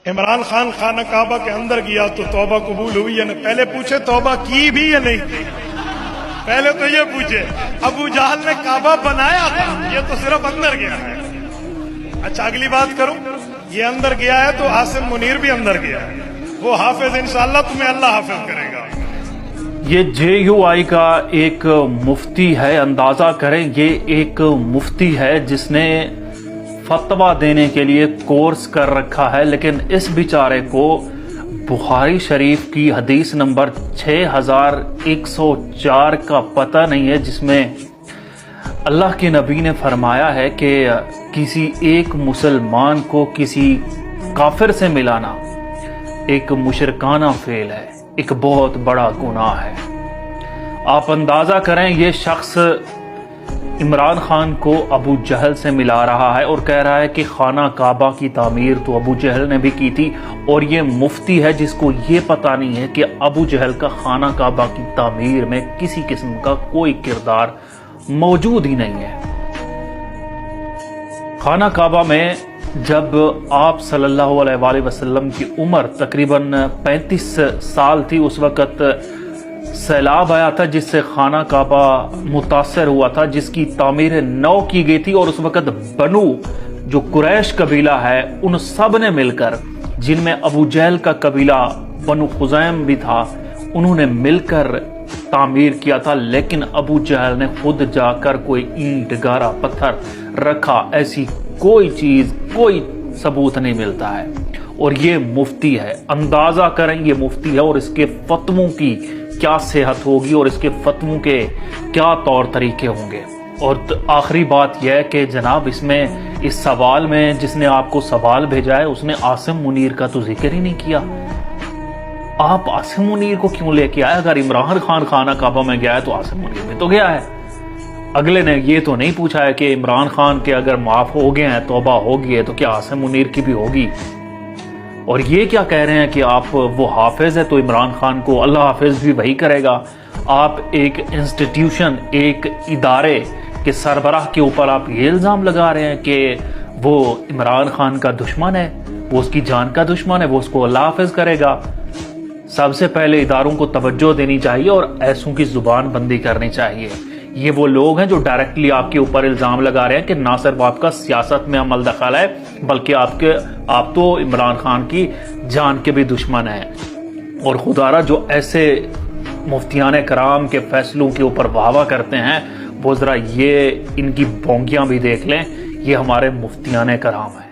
عمران خان خانہ کعبہ کے اندر گیا تو توبہ قبول ہوئی یا نہیں؟ پہلے پوچھے توبہ کی بھی یا نہیں کی؟ پہلے تو یہ پوچھے۔ ابو جہل نے کعبہ بنایا تھا، یہ تو صرف اندر گیا ہے۔ اچھا اگلی بات کروں، یہ اندر گیا ہے تو عاصم منیر بھی اندر گیا ہے، وہ حافظ انشاءاللہ تمہیں اللہ حافظ کرے گا۔ یہ JUI کا ایک مفتی ہے، اندازہ کریں یہ ایک مفتی ہے جس نے فتویٰ دینے کے لیے کورس کر رکھا ہے، لیکن اس بیچارے کو بخاری شریف کی حدیث نمبر 6104 کا پتہ نہیں ہے، جس میں اللہ کے نبی نے فرمایا ہے کہ کسی ایک مسلمان کو کسی کافر سے ملانا ایک مشرکانہ فعل ہے، ایک بہت بڑا گناہ ہے۔ آپ اندازہ کریں یہ شخص عمران خان کو ابو جہل سے ملا رہا ہے اور کہہ رہا ہے کہ خانہ کعبہ کی تعمیر تو ابو جہل نے بھی کی تھی، اور یہ مفتی ہے جس کو یہ پتہ نہیں ہے کہ ابو جہل کا خانہ کعبہ کی تعمیر میں کسی قسم کا کوئی کردار موجود ہی نہیں ہے۔ خانہ کعبہ میں جب آپ صلی اللہ علیہ وآلہ وسلم کی عمر تقریباً 35 سال تھی، اس وقت سیلاب آیا تھا جس سے خانہ کعبہ متاثر ہوا تھا، جس کی تعمیر نو کی گئی تھی، اور اس وقت بنو جو قریش قبیلہ ہے ان سب نے مل کر، جن میں ابو جہل کا قبیلہ بنو خزیم بھی تھا، انہوں نے مل کر تعمیر کیا تھا، لیکن ابو جہل نے خود جا کر کوئی اینٹ گارا پتھر رکھا، ایسی کوئی چیز کوئی ثبوت نہیں ملتا ہے۔ اور یہ مفتی ہے، اندازہ کریں یہ مفتی ہے اور اس کے فتووں کی کیا صحت ہوگی اور اس کے فتووں کے کیا طور طریقے ہوں گے۔ اور آخری بات یہ ہے کہ جناب اس سوال میں جس نے آپ کو سوال بھیجا ہے اس نے عاصم منیر کا تو ذکر ہی نہیں کیا۔ آپ عاصم منیر کو کیوں لے کے آئے؟ اگر عمران خان خانہ کعبہ میں گیا ہے تو عاصم منیر میں تو گیا ہے۔ اگلے نے یہ تو نہیں پوچھا ہے کہ عمران خان کے اگر معاف ہو گئے ہیں، توبہ ہو گئی ہے، تو کیا عاصم منیر کی بھی ہوگی؟ اور یہ کیا کہہ رہے ہیں کہ آپ وہ حافظ ہے تو عمران خان کو اللہ حافظ بھی وہی کرے گا۔ آپ ایک انسٹیٹیوشن، ایک ادارے کے سربراہ کے اوپر آپ یہ الزام لگا رہے ہیں کہ وہ عمران خان کا دشمن ہے، وہ اس کی جان کا دشمن ہے، وہ اس کو اللہ حافظ کرے گا۔ سب سے پہلے اداروں کو توجہ دینی چاہیے اور ایسوں کی زبان بندی کرنی چاہیے۔ یہ وہ لوگ ہیں جو ڈائریکٹلی آپ کے اوپر الزام لگا رہے ہیں کہ نہ صرف آپ کا سیاست میں عمل دخل ہے بلکہ آپ تو عمران خان کی جان کے بھی دشمن ہیں۔ اور خدا را جو ایسے مفتیان کرام کے فیصلوں کے اوپر واہ واہ کرتے ہیں، وہ ذرا یہ ان کی بونگیاں بھی دیکھ لیں، یہ ہمارے مفتیان کرام ہیں۔